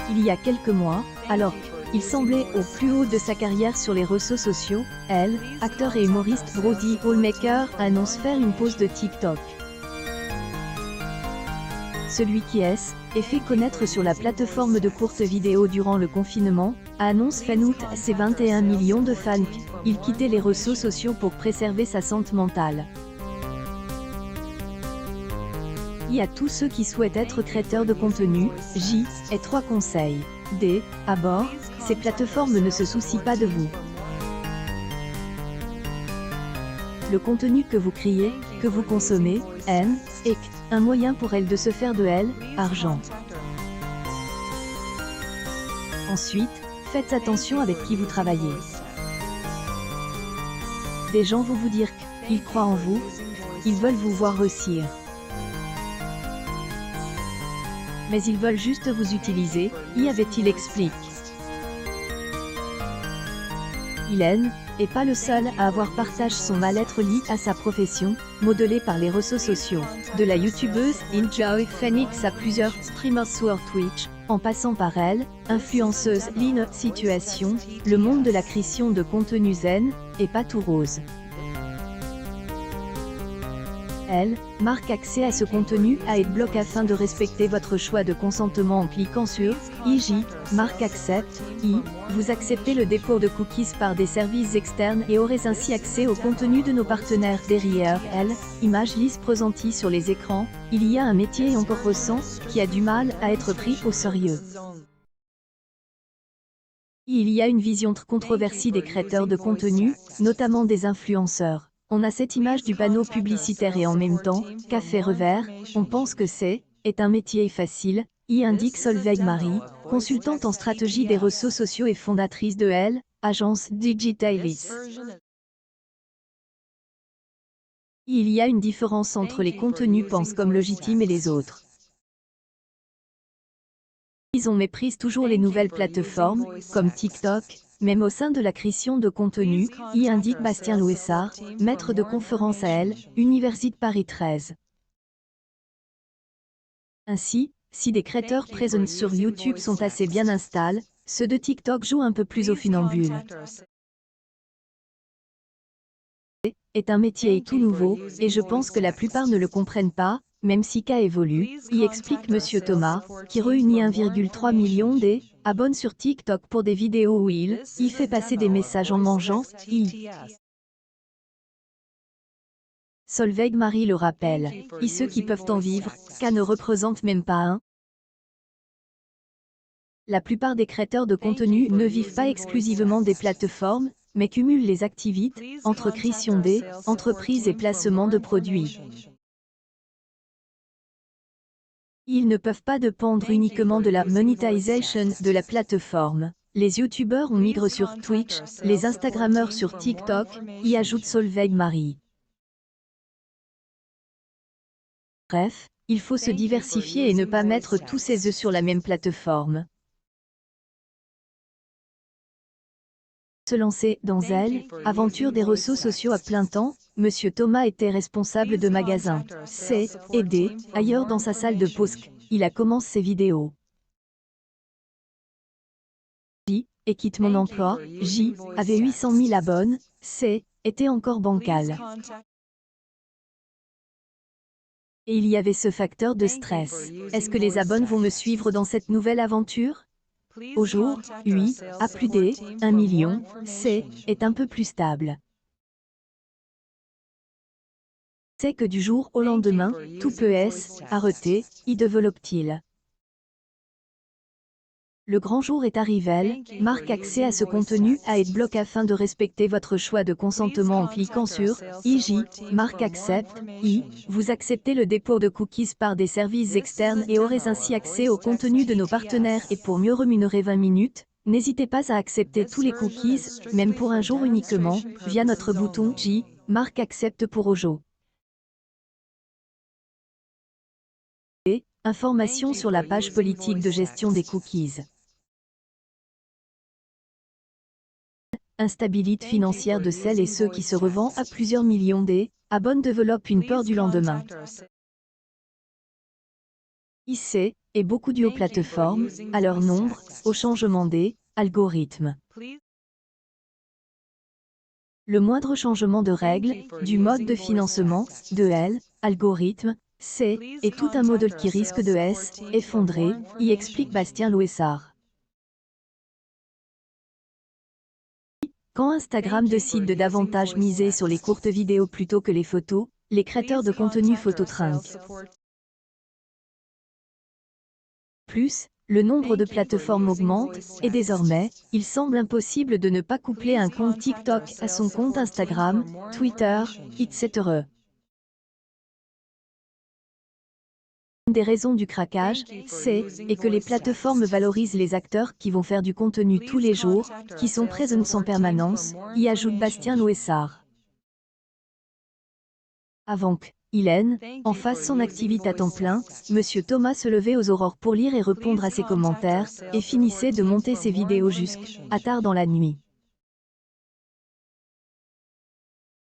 Il y a quelques mois, alors qu'il semblait au plus haut de sa carrière sur les réseaux sociaux, elle, acteur et humoriste Brody Hallmaker, annonce faire une pause de TikTok. Celui qui est fait connaître sur la plateforme de courtes vidéos durant le confinement, annonce fin août ses 21 millions de fans. Il quittait les réseaux sociaux pour préserver sa santé mentale. Et à tous ceux qui souhaitent être créateurs de contenu, J et 3 conseils. D. D'abord, ces plateformes ne se soucient pas de vous. Le contenu que vous créez, que vous consommez, est un moyen pour elles de se faire de argent. Ensuite, faites attention avec qui vous travaillez. Des gens vont vous dire qu'ils croient en vous, ils veulent vous voir réussir. Mais ils veulent juste vous utiliser, y avait-il explique. Il n'est pas le seul à avoir partagé son mal-être lié à sa profession, modelée par les réseaux sociaux. De la youtubeuse Enjoy Phoenix à plusieurs streamers sur Twitch, en passant par elle, influenceuse Line Situation, le monde de la création de contenu zen, est pas tout rose. Elle marque accès à ce contenu à AdBlock afin de respecter votre choix de consentement en cliquant sur IJ, marque accepte, vous acceptez le dépôt de cookies par des services externes et aurez ainsi accès au contenu de nos partenaires. Derrière elle, image lisse présentée sur les écrans, il y a un métier et encore récent, qui a du mal à être pris au sérieux. Il y a une vision controversée des créateurs de contenu, notamment des influenceurs. On a cette image du panneau publicitaire et en même temps, café revers, on pense que est un métier facile, y indique Solveig Marie, consultante en stratégie des réseaux sociaux et fondatrice de agence Digitalis. Il y a une différence entre les contenus pensés comme légitimes et les autres. On méprise toujours les nouvelles plateformes, comme TikTok, même au sein de la création de contenu, y indique Bastien Louessard, maître de conférence à Université Paris 13. Ainsi, si des créateurs présents sur YouTube sont assez bien installés, ceux de TikTok jouent un peu plus au funambule. Est un métier tout nouveau, et je pense que la plupart ne le comprennent pas, même si K évolue, y explique Monsieur Thomas, qui réunit 1,3 million d'abonnés sur TikTok pour des vidéos où il y fait passer des messages en mangeant, Solveig Marie le rappelle, et ceux qui peuvent en vivre, K ne représente même pas un. La plupart des créateurs de contenu ne vivent pas exclusivement des plateformes, mais cumulent les activités entre création d'entreprises et placement de produits. Ils ne peuvent pas dépendre uniquement de la monétisation de la plateforme. Les youtubeurs ont migré sur Twitch, les instagrammeurs sur TikTok, y ajoute Solveig Marie. Bref, il faut se diversifier et ne pas mettre tous ses œufs sur la même plateforme. Se lancer dans aventure des réseaux sociaux à plein temps, Monsieur Thomas était responsable de magasin C et D, ailleurs dans sa salle de pause. Il a commencé ses vidéos. Et quitte mon emploi, J avait 800 000 abonnés, C était encore bancal. Et il y avait ce facteur de stress. Est-ce que les abonnés vont me suivre dans cette nouvelle aventure? Au jour, oui, à plus d'1 million, C est un peu plus stable. C'est que du jour au lendemain, tout peut arrêter, y développe-t-il. Le grand jour est arrivé, marque accès à ce contenu à AdBlock afin de respecter votre choix de consentement en cliquant sur IJ, marque accepte, vous acceptez le dépôt de cookies par des services externes et aurez ainsi accès au contenu de nos partenaires et pour mieux rémunérer 20 minutes, n'hésitez pas à accepter tous les cookies, même pour un jour uniquement, via notre bouton J, marque accepte pour Ojo. Informations sur la page politique de gestion des cookies. Instabilité financière de celles et ceux qui se revendent à plusieurs millions d'abonnés développent une peur du lendemain. IC et beaucoup dues aux plateformes, à leur nombre, au changement des algorithmes. Le moindre changement de règle, du mode de financement, de L, algorithme, C, et tout un modèle qui risque de S, effondrer, y explique Bastien Louessard. Quand Instagram décide de davantage miser sur les courtes vidéos plutôt que les photos, les créateurs de contenu phototrinquent. Plus, le nombre de plateformes augmente, et désormais, il semble impossible de ne pas coupler un compte TikTok à son compte Instagram, Twitter, etc. Une des raisons du craquage, c'est que les plateformes valorisent les acteurs qui vont faire du contenu tous les jours, qui sont présents en permanence, y ajoute Bastien Louessard. Avant que Hélène en fasse son activité à temps plein, Monsieur Thomas se levait aux aurores pour lire et répondre à ses commentaires, et finissait de monter ses vidéos jusqu'à tard dans la nuit.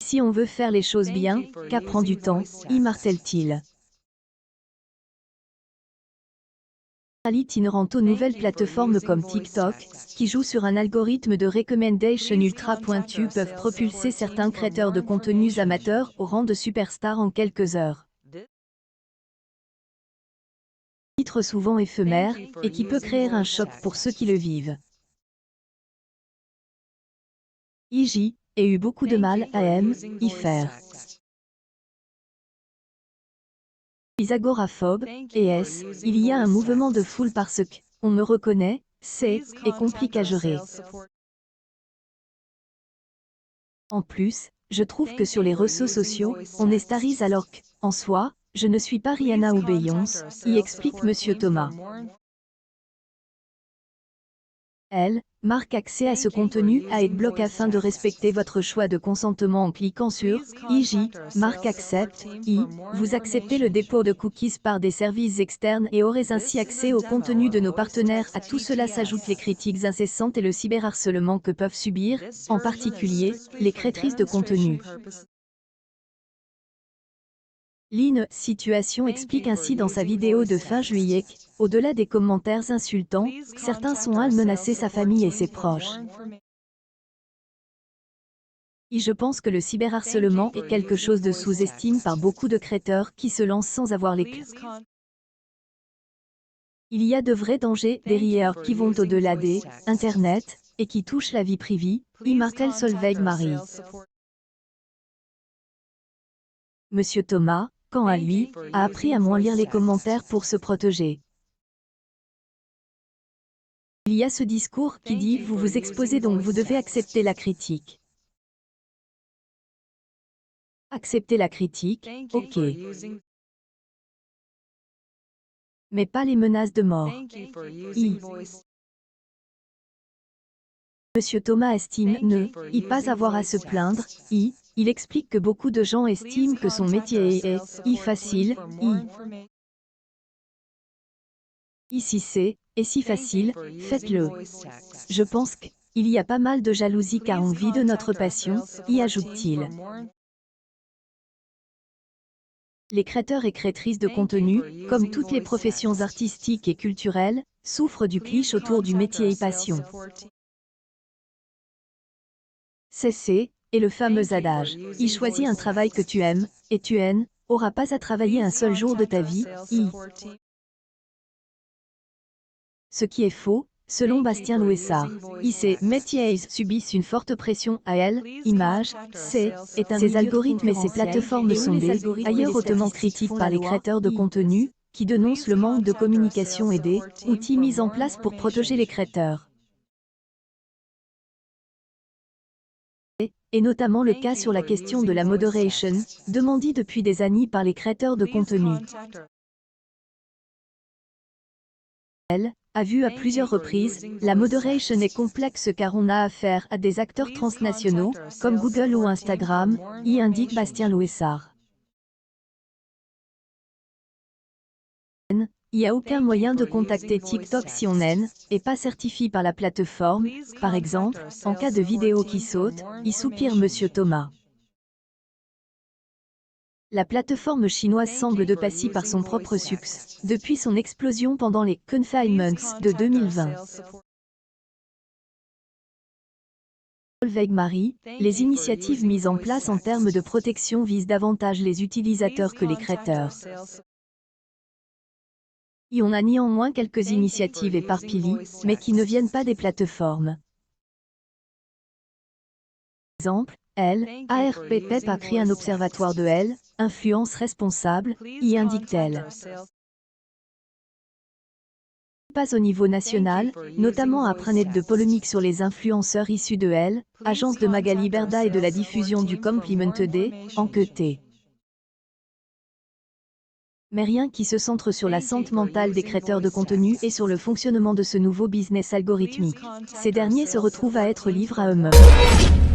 Si on veut faire les choses bien, qu'apprend du temps, y martèle-t-il. Itinérant aux nouvelles plateformes comme TikTok, qui jouent sur un algorithme de recommendation ultra pointu, peuvent propulser certains créateurs de contenus amateurs au rang de superstars en quelques heures. Titre souvent éphémère, et qui peut créer un choc pour ceux qui le vivent. IJ, et eu beaucoup de mal à y faire. Les agoraphobes, et il y a un mouvement de foule parce que, on me reconnaît, c'est, et compliqué à gérer. En plus, je trouve que sur les réseaux sociaux, on estarise alors que, en soi, je ne suis pas Rihanna ou Beyoncé, y explique Monsieur Thomas. Elle marque accès à ce contenu à AdBlock afin de respecter votre choix de consentement en cliquant sur IJ, marque accepte, vous acceptez le dépôt de cookies par des services externes et aurez ainsi accès au contenu de nos partenaires. À tout cela s'ajoutent les critiques incessantes et le cyberharcèlement que peuvent subir, en particulier, les créatrices de contenu. Situation explique ainsi dans sa vidéo de fin juillet qu'au-delà des commentaires insultants, certains sont à menacer sa famille et ses proches. Et je pense que le cyberharcèlement est quelque chose de sous-estimé par beaucoup de créateurs qui se lancent sans avoir les clés. Il y a de vrais dangers derrière qui vont au-delà des Internet et qui touchent la vie privée, martèle Solveig Marie. Monsieur Thomas, quant à lui, a appris à moins lire les commentaires pour se protéger. Il y a ce discours qui dit « vous vous exposez donc vous devez accepter la critique ». Accepter la critique, ok. Mais pas les menaces de mort. Monsieur Thomas estime ne pas avoir à se plaindre, il explique que beaucoup de gens estiment que son métier est facile, si c'est si facile, faites-le. Je pense qu'il y a pas mal de jalousie car on vit de notre passion, y ajoute-t-il. Les créateurs et créatrices de contenu, comme toutes les professions artistiques et culturelles, souffrent du cliché autour du métier et passion. C'est le fameux adage, y choisis un travail que tu aimes, et tu n'auras pas à travailler un seul jour de ta vie, Ce qui est faux, selon Bastien Louessard. Ces métiers subissent une forte pression à image, est un ces algorithmes et ces plateformes sont ailleurs hautement critiques par les créateurs de contenu, qui dénoncent le manque de communication et des outils mis en place pour protéger les créateurs. Et notamment le cas sur la question de la moderation, demandée depuis des années par les créateurs de contenu. Elle a vu à plusieurs reprises, la moderation est complexe car on a affaire à des acteurs transnationaux, comme Google ou Instagram, y indique Bastien Louessard. Il n'y a aucun moyen de contacter TikTok si on n'est pas certifié par la plateforme, par exemple, en cas de vidéo qui saute, y soupire Monsieur Thomas. La plateforme chinoise semble de passer par son propre succès, depuis son explosion pendant les confinements de 2020. Marie, les initiatives mises en place en termes de protection visent davantage les utilisateurs que les créateurs. Et on a néanmoins quelques initiatives éparpillées, mais qui ne viennent pas des plateformes. Par exemple, ARPPEP a créé un observatoire de influence responsable, y indique-t-elle. Pas au niveau national, notamment après une de polémique sur les influenceurs issus de agence de Magali Berda et de la diffusion du Compliment Day, en queuté. Mais rien qui se centre sur la santé mentale des créateurs de contenu et sur le fonctionnement de ce nouveau business algorithmique. Ces derniers se retrouvent à être livrés à eux-mêmes.